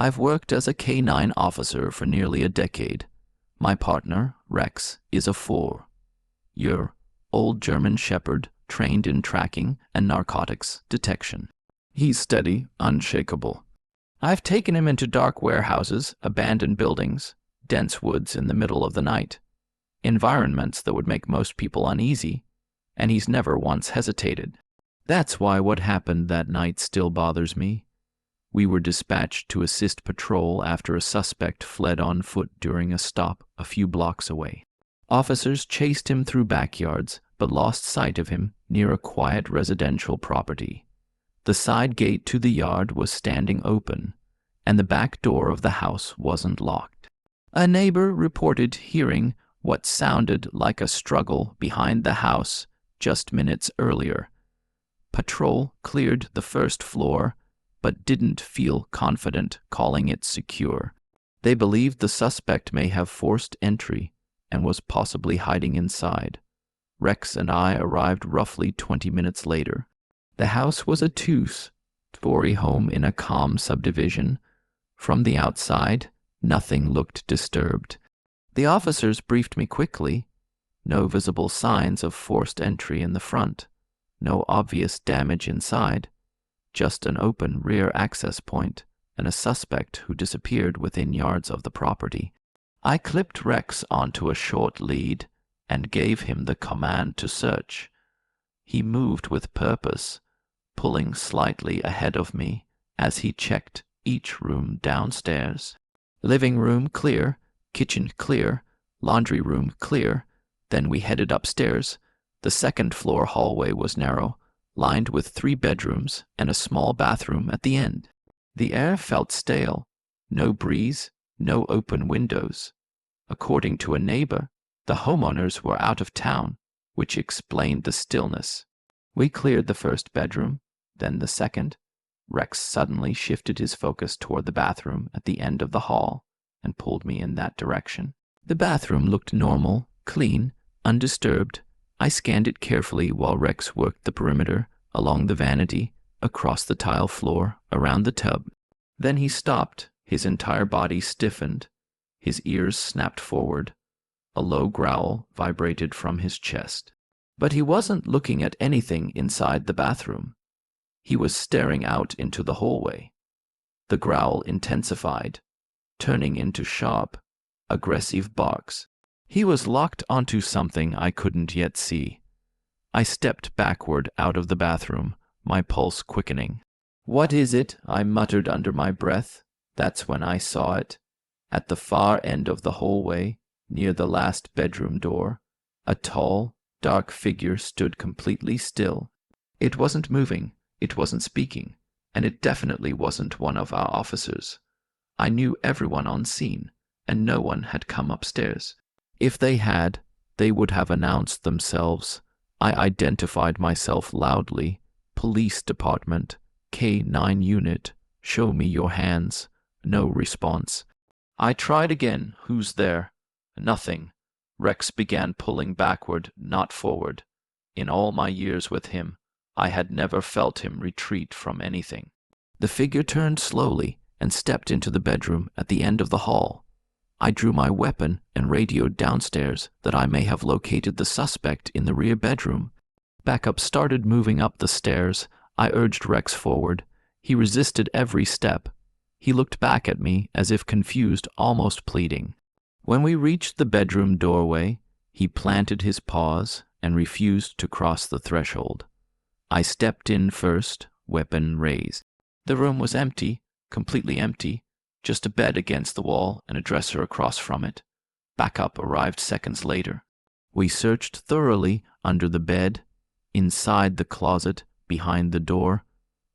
I've worked as a K-9 officer for nearly a decade. My partner, Rex, is a 4-year old German Shepherd trained in tracking and narcotics detection. He's steady, unshakable. I've taken him into dark warehouses, abandoned buildings, dense woods in the middle of the night, environments that would make most people uneasy, and he's never once hesitated. That's why what happened that night still bothers me. We were dispatched to assist patrol after a suspect fled on foot during a stop a few blocks away. Officers chased him through backyards, but lost sight of him near a quiet residential property. The side gate to the yard was standing open, and the back door of the house wasn't locked. A neighbor reported hearing what sounded like a struggle behind the house just minutes earlier. Patrol cleared the first floor, but didn't feel confident calling it secure. They believed the suspect may have forced entry and was possibly hiding inside. Rex and I arrived roughly 20 minutes later. The house was a 2-story home in a calm subdivision. From the outside, nothing looked disturbed. The officers briefed me quickly. No visible signs of forced entry in the front. No obvious damage inside. Just an open rear access point and a suspect who disappeared within yards of the property. I clipped Rex onto a short lead and gave him the command to search. He moved with purpose, pulling slightly ahead of me as he checked each room downstairs. Living room clear, kitchen clear, laundry room clear. Then we headed upstairs. The second-floor hallway was narrow, lined with 3 bedrooms and a small bathroom at the end. The air felt stale. No breeze, no open windows. According to a neighbor, the homeowners were out of town, which explained the stillness. We cleared the first bedroom, then the second. Rex suddenly shifted his focus toward the bathroom at the end of the hall and pulled me in that direction. The bathroom looked normal, clean, undisturbed. I scanned it carefully while Rex worked the perimeter, along the vanity, across the tile floor, around the tub. Then he stopped. His entire body stiffened. His ears snapped forward. A low growl vibrated from his chest. But he wasn't looking at anything inside the bathroom. He was staring out into the hallway. The growl intensified, turning into sharp, aggressive barks. He was locked onto something I couldn't yet see. I stepped backward out of the bathroom, my pulse quickening. "What is it?" I muttered under my breath. That's when I saw it. At the far end of the hallway, near the last bedroom door, a tall, dark figure stood completely still. It wasn't moving, it wasn't speaking, and it definitely wasn't one of our officers. I knew everyone on scene, and no one had come upstairs. If they had, they would have announced themselves. I identified myself loudly. "Police Department, K-9 Unit, show me your hands." No response. I tried again. "Who's there?" Nothing. Rex began pulling backward, not forward. In all my years with him, I had never felt him retreat from anything. The figure turned slowly and stepped into the bedroom at the end of the hall. I drew my weapon and radioed downstairs that I may have located the suspect in the rear bedroom. Backup started moving up the stairs. I urged Rex forward. He resisted every step. He looked back at me as if confused, almost pleading. When we reached the bedroom doorway, he planted his paws and refused to cross the threshold. I stepped in first, weapon raised. The room was empty, completely empty. Just a bed against the wall and a dresser across from it. Backup arrived seconds later. We searched thoroughly under the bed, inside the closet, behind the door.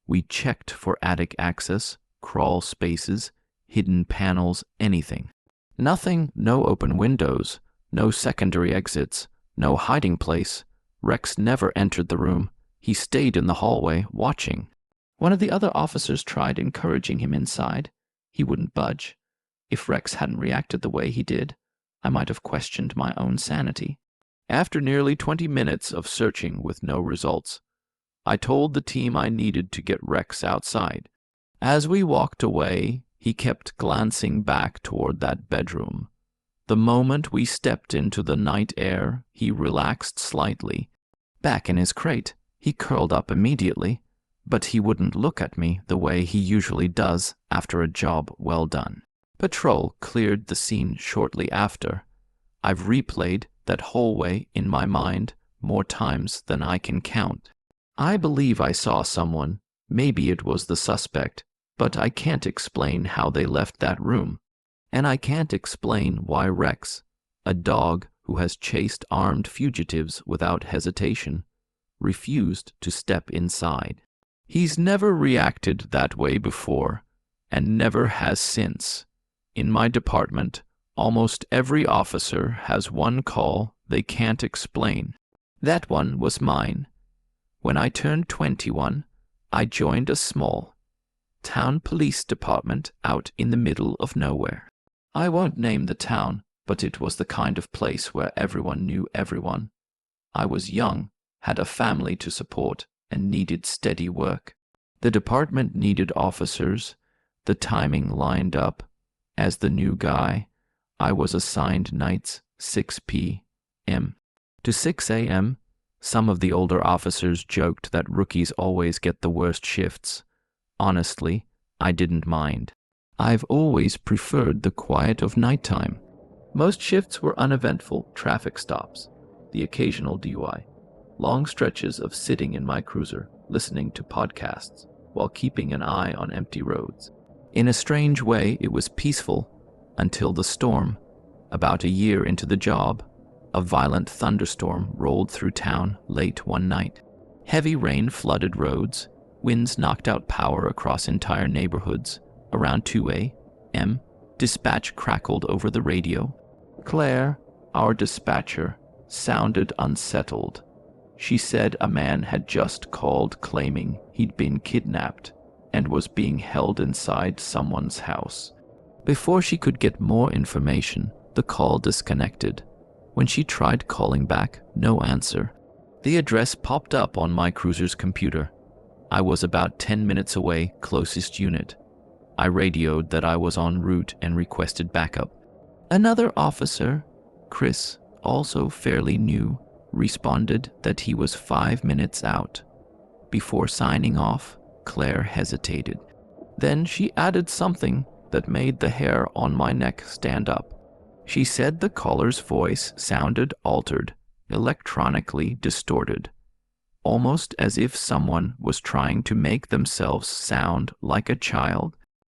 We checked for attic access, crawl spaces, hidden panels, anything. Nothing, no open windows, no secondary exits, no hiding place. Rex never entered the room. He stayed in the hallway, watching. One of the other officers tried encouraging him inside. He wouldn't budge. If Rex hadn't reacted the way he did, I might have questioned my own sanity. After nearly 20 minutes of searching with no results, I told the team I needed to get Rex outside. As we walked away, He kept glancing back toward that bedroom. The moment we stepped into the night air, he relaxed slightly. Back in his crate, he curled up immediately, but he wouldn't look at me the way he usually does after a job well done. Patrol cleared the scene shortly after. I've replayed that hallway in my mind more times than I can count. I believe I saw someone. Maybe it was the suspect, but I can't explain how they left that room. And I can't explain why Rex, a dog who has chased armed fugitives without hesitation, refused to step inside. He's never reacted that way before, and never has since. In my department, almost every officer has one call they can't explain. That one was mine. When I turned 21, I joined a small town police department out in the middle of nowhere. I won't name the town, but it was the kind of place where everyone knew everyone. I was young, had a family to support, and needed steady work. The department needed officers. The timing lined up. As the new guy, I was assigned nights 6 p.m. to 6 a.m. Some of the older officers joked that rookies always get the worst shifts. Honestly, I didn't mind. I've always preferred the quiet of nighttime. Most shifts were uneventful traffic stops, the occasional DUI, long stretches of sitting in my cruiser, listening to podcasts, while keeping an eye on empty roads. In a strange way, it was peaceful until the storm. About a year into the job, a violent thunderstorm rolled through town late one night. Heavy rain flooded roads. Winds knocked out power across entire neighborhoods. Around 2 a.m., dispatch crackled over the radio. Claire, our dispatcher, sounded unsettled. She said a man had just called claiming he'd been kidnapped and was being held inside someone's house. Before she could get more information, the call disconnected. When she tried calling back, no answer. The address popped up on my cruiser's computer. I was about 10 minutes away, closest unit. I radioed that I was en route and requested backup. Another officer, Chris, also fairly new, responded that he was 5 minutes out. Before signing off, Claire hesitated. Then she added something that made the hair on my neck stand up. She said the caller's voice sounded altered, electronically distorted, almost as if someone was trying to make themselves sound like a child,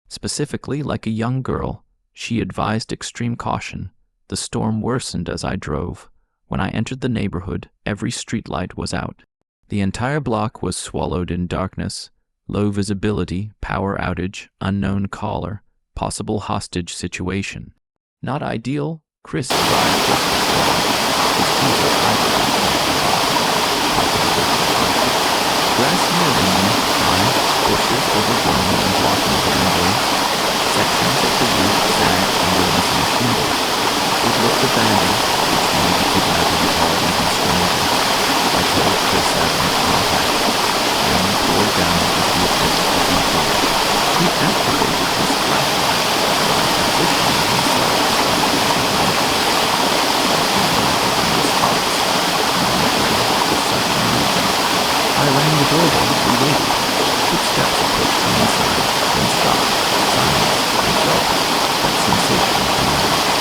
specifically like a young girl. She advised extreme caution. The storm worsened as I drove. When I entered the neighborhood, every streetlight was out. The entire block was swallowed in darkness. Low visibility, power outage, unknown caller, possible hostage situation. Not ideal. Chris tried just as well. Grass near the high, bushes overgrown and blocking the window. Sections of the roof sagged under the shingle. It looked abandoned, which made the kidnapping all even stranger. I told Chris I had contact, and poured down the few tips of my phone. He activated his flashlight, positioning himself slightly behind me. I rang the doorbell and waited. Footsteps approached from inside, then stopped. Silence. I felt that sensation in my head.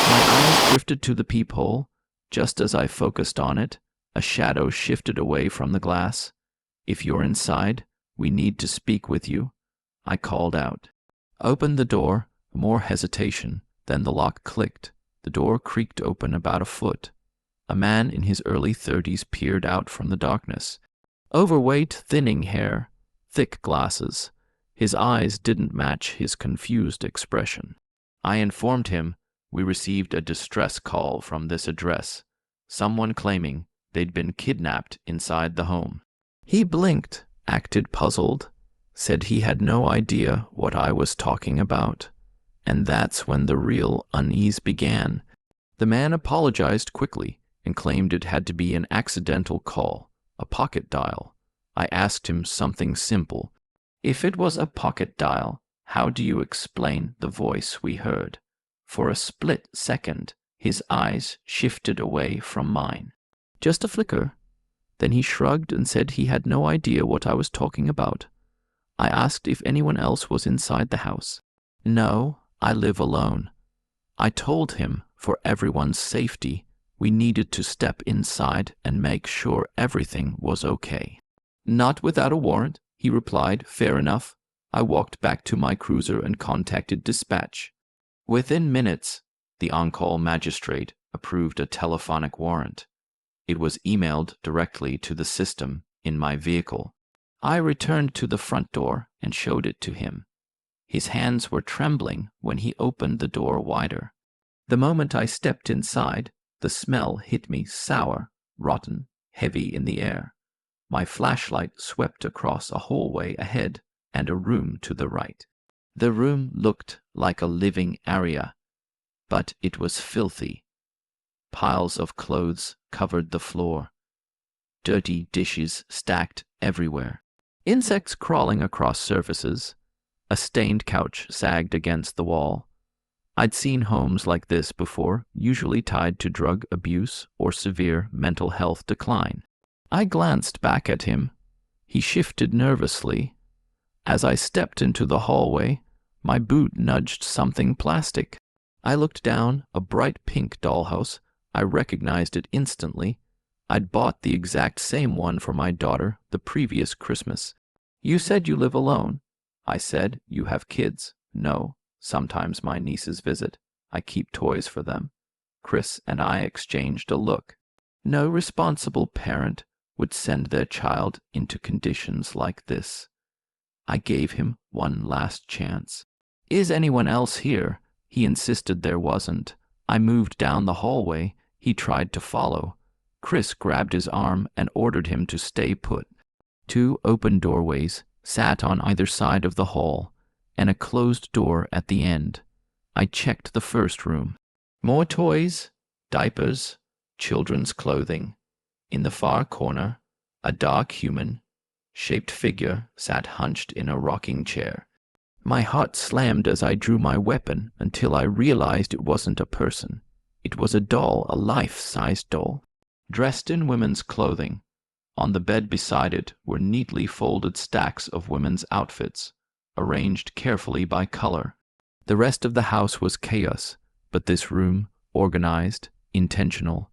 My eyes drifted to the peephole. Just as I focused on it, a shadow shifted away from the glass. If you're inside, we need to speak with you, I called out. Opened the door. More hesitation. Then the lock clicked. The door creaked open about a foot. A man in his early 30s peered out from the darkness. Overweight, thinning hair, thick glasses. His eyes didn't match his confused expression. I informed him we received a distress call from this address. Someone claiming they'd been kidnapped inside the home. He blinked, acted puzzled, said he had no idea what I was talking about. And that's when the real unease began. The man apologized quickly and claimed it had to be an accidental call, a pocket dial. I asked him something simple. If it was a pocket dial, How do you explain the voice we heard? For a split second, his eyes shifted away from mine. Just a flicker. Then he shrugged and said he had no idea what I was talking about. I asked if anyone else was inside the house. No, I live alone. I told him, for everyone's safety, we needed to step inside and make sure everything was okay. Not without a warrant, he replied. Fair enough. I walked back to my cruiser and contacted dispatch. Within minutes, the on-call magistrate approved a telephonic warrant. It was emailed directly to the system in my vehicle. I returned to the front door and showed it to him. His hands were trembling when he opened the door wider. The moment I stepped inside, the smell hit me sour, rotten, heavy in the air. My flashlight swept across a hallway ahead and a room to the right. The room looked like a living area, but it was filthy. Piles of clothes covered the floor. Dirty dishes stacked everywhere. Insects crawling across surfaces. A stained couch sagged against the wall. I'd seen homes like this before, usually tied to drug abuse or severe mental health decline. I glanced back at him. He shifted nervously. As I stepped into the hallway, my boot nudged something plastic. I looked down, a bright pink dollhouse. I recognized it instantly. I'd bought the exact same one for my daughter the previous Christmas. You said you live alone. I said, you have kids. No, sometimes my nieces visit. I keep toys for them. Chris and I exchanged a look. No responsible parent would send their child into conditions like this. I gave him one last chance. Is anyone else here? He insisted there wasn't. I moved down the hallway. He tried to follow. Chris grabbed his arm and ordered him to stay put. 2 open doorways sat on either side of the hall, and a closed door at the end. I checked the first room. More toys, diapers, children's clothing. In the far corner, a dark human-shaped figure sat hunched in a rocking chair. My heart slammed as I drew my weapon until I realized it wasn't a person. It was a doll, a life-sized doll, dressed in women's clothing. On the bed beside it were neatly folded stacks of women's outfits, arranged carefully by color. The rest of the house was chaos, but this room, organized, intentional.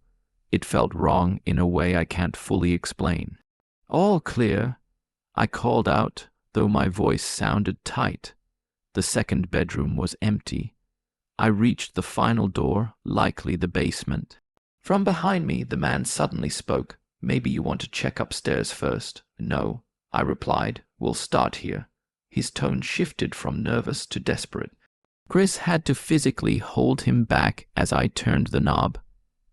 It felt wrong in a way I can't fully explain. All clear, I called out, though my voice sounded tight. The second bedroom was empty. I reached the final door, likely the basement. From behind me, the man suddenly spoke. Maybe you want to check upstairs first. No, I replied. We'll start here. His tone shifted from nervous to desperate. Chris had to physically hold him back as I turned the knob.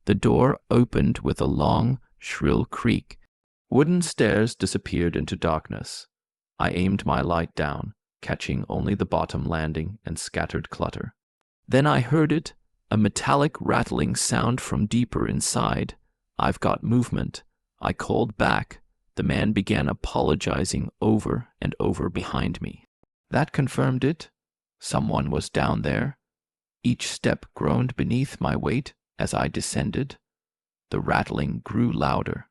The door opened with a long, shrill creak. Wooden stairs disappeared into darkness. I aimed my light down, catching only the bottom landing and scattered clutter. Then I heard it, a metallic rattling sound from deeper inside. I've got movement. I called back. The man began apologizing over and over behind me. That confirmed it. Someone was down there. Each step groaned beneath my weight as I descended. The rattling grew louder.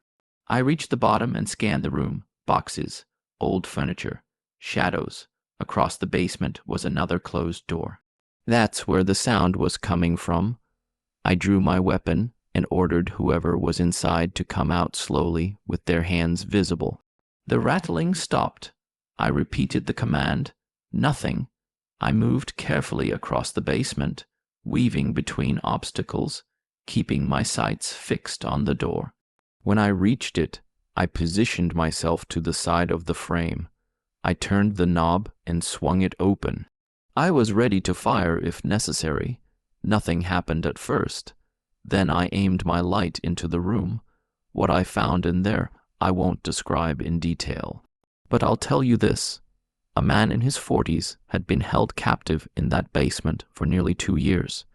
I reached the bottom and scanned the room. Boxes, old furniture, shadows. Across the basement was another closed door. That's where the sound was coming from. I drew my weapon and ordered whoever was inside to come out slowly with their hands visible. The rattling stopped. I repeated the command. Nothing. I moved carefully across the basement, weaving between obstacles, keeping my sights fixed on the door. When I reached it, I positioned myself to the side of the frame. I turned the knob and swung it open. I was ready to fire if necessary. Nothing happened at first. Then I aimed my light into the room. What I found in there I won't describe in detail. But I'll tell you this. A man in his 40s had been held captive in that basement for nearly 2 years.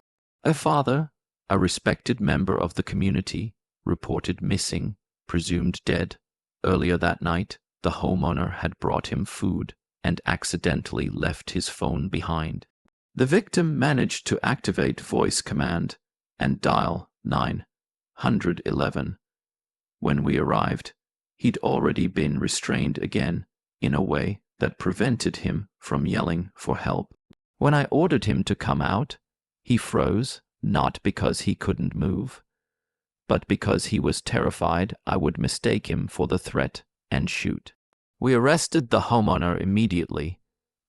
A father, a respected member of the community, reported missing, presumed dead. Earlier that night, the homeowner had brought him food and accidentally left his phone behind. The victim managed to activate voice command and dial 911. When we arrived, he'd already been restrained again in a way that prevented him from yelling for help. When I ordered him to come out, he froze, not because he couldn't move, but because he was terrified I would mistake him for the threat and shoot. We arrested the homeowner immediately.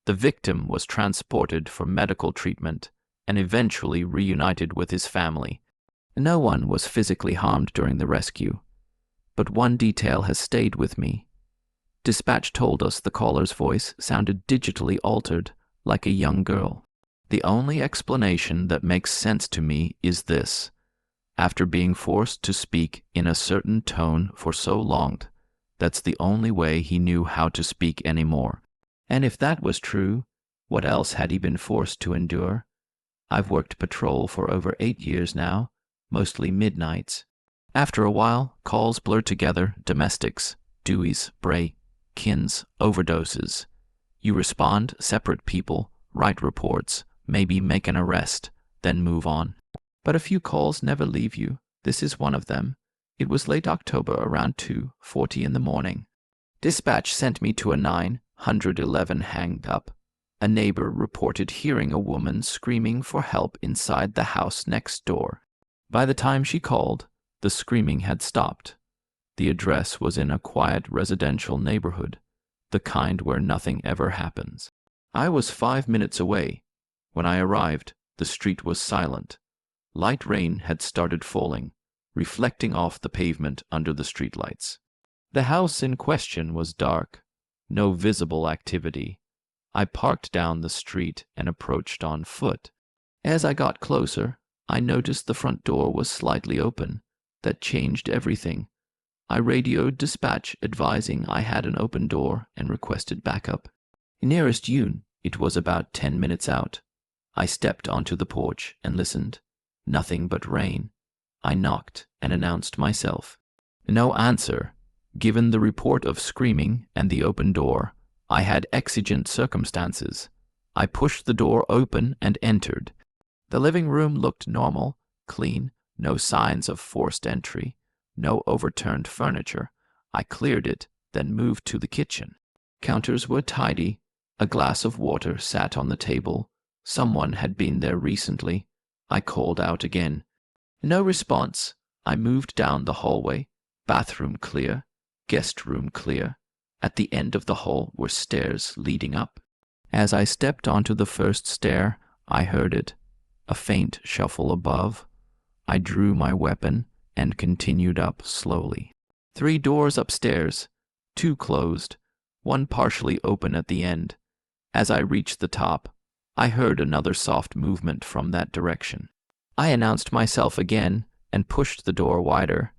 The victim was transported for medical treatment and eventually reunited with his family. No one was physically harmed during the rescue, but one detail has stayed with me. Dispatch told us the caller's voice sounded digitally altered, like a young girl. The only explanation that makes sense to me is this. After being forced to speak in a certain tone for so long, that's the only way he knew how to speak anymore. And if that was true, what else had he been forced to endure? I've worked patrol for over 8 years now, mostly midnights. After a while, calls blur together, domestics, Deweys, break-ins, overdoses. You respond, separate people, write reports, maybe make an arrest, then move on. But a few calls never leave you. This is one of them. It was late October, around 2:40 in the morning. Dispatch sent me to a 911 hang-up. A neighbor reported hearing a woman screaming for help inside the house next door. By the time she called, the screaming had stopped. The address was in a quiet residential neighborhood, the kind where nothing ever happens. I was 5 minutes away. When I arrived, the street was silent. Light rain had started falling, reflecting off the pavement under the streetlights. The house in question was dark, no visible activity. I parked down the street and approached on foot. As I got closer, I noticed the front door was slightly open. That changed everything. I radioed dispatch advising I had an open door and requested backup. Nearest Yoon, it was about 10 minutes out. I stepped onto the porch and listened. Nothing but rain. I knocked and announced myself. No answer. Given the report of screaming and the open door, I had exigent circumstances. I pushed the door open and entered. The living room looked normal, clean, no signs of forced entry, no overturned furniture. I cleared it, then moved to the kitchen. Counters were tidy. A glass of water sat on the table. Someone had been there recently. I called out again. No response. I moved down the hallway. Bathroom clear. Guest room clear. At the end of the hall were stairs leading up. As I stepped onto the first stair, I heard it. A faint shuffle above. I drew my weapon and continued up slowly. 3 doors upstairs, 2 closed, 1 partially open at the end. As I reached the top, I heard another soft movement from that direction. I announced myself again and pushed the door wider.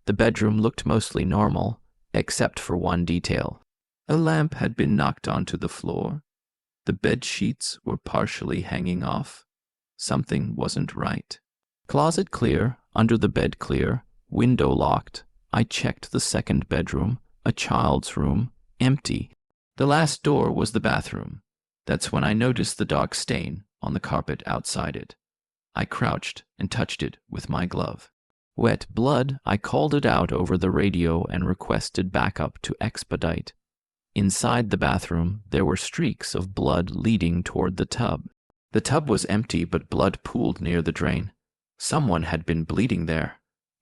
The bedroom looked mostly normal, except for one detail. A lamp had been knocked onto the floor. The bed sheets were partially hanging off. Something wasn't right. Closet clear, under the bed clear, window locked. I checked the second bedroom, a child's room, empty. The last door was the bathroom. That's when I noticed the dark stain on the carpet outside it. I crouched and touched it with my glove. Wet blood, I called it out over the radio and requested backup to expedite. Inside the bathroom, there were streaks of blood leading toward the tub. The tub was empty, but blood pooled near the drain. Someone had been bleeding there,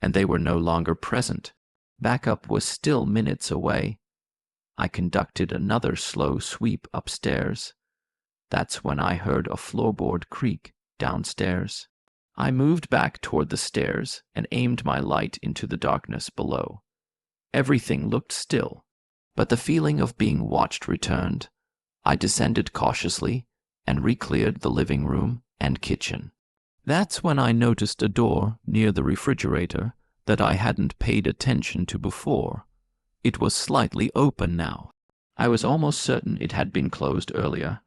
and they were no longer present. Backup was still minutes away. I conducted another slow sweep upstairs. That's when I heard a floorboard creak downstairs. I moved back toward the stairs and aimed my light into the darkness below. Everything looked still, but the feeling of being watched returned. I descended cautiously and re-cleared the living room and kitchen. That's when I noticed a door near the refrigerator that I hadn't paid attention to before. It was slightly open now. I was almost certain it had been closed earlier.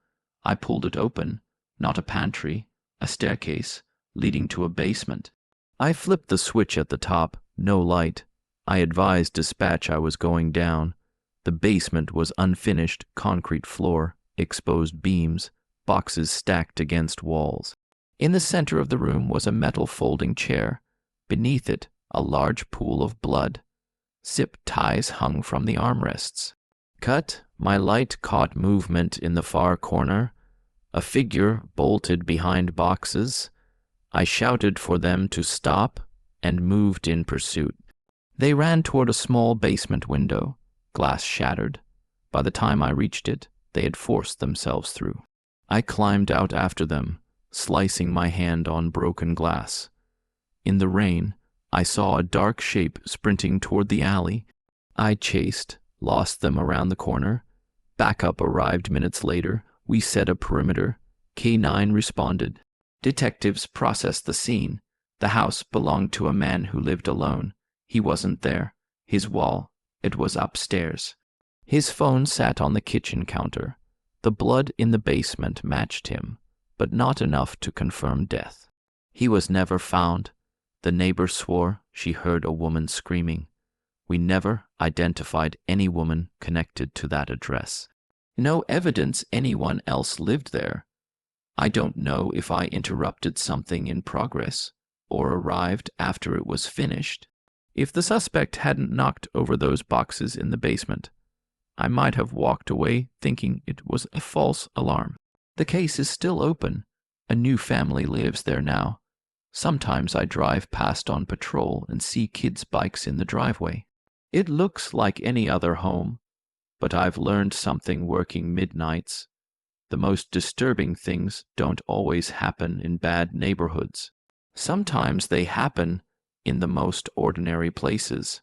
I pulled it open. Not a pantry, a staircase leading to a basement. I flipped the switch at the top. No light. I advised dispatch I was going down. The basement was unfinished concrete floor, exposed beams, boxes stacked against walls. In the center of the room was a metal folding chair. Beneath it, a large pool of blood. Zip ties hung from the armrests. Cut, my light caught movement in the far corner. A figure bolted behind boxes. I shouted for them to stop and moved in pursuit. They ran toward a small basement window, glass shattered. By the time I reached it, they had forced themselves through. I climbed out after them, slicing my hand on broken glass. In the rain, I saw a dark shape sprinting toward the alley. I chased, lost them around the corner. Backup arrived minutes later. We set a perimeter. K9 responded. Detectives processed the scene. The house belonged to a man who lived alone. He wasn't there. His wall, it was upstairs. His phone sat on the kitchen counter. The blood in the basement matched him, but not enough to confirm death. He was never found. The neighbor swore she heard a woman screaming. We never identified any woman connected to that address. No evidence anyone else lived there. I don't know if I interrupted something in progress or arrived after it was finished. If the suspect hadn't knocked over those boxes in the basement, I might have walked away thinking it was a false alarm. The case is still open. A new family lives there now. Sometimes I drive past on patrol and see kids' bikes in the driveway. It looks like any other home, but I've learned something working midnights. The most disturbing things don't always happen in bad neighborhoods. Sometimes they happen in the most ordinary places.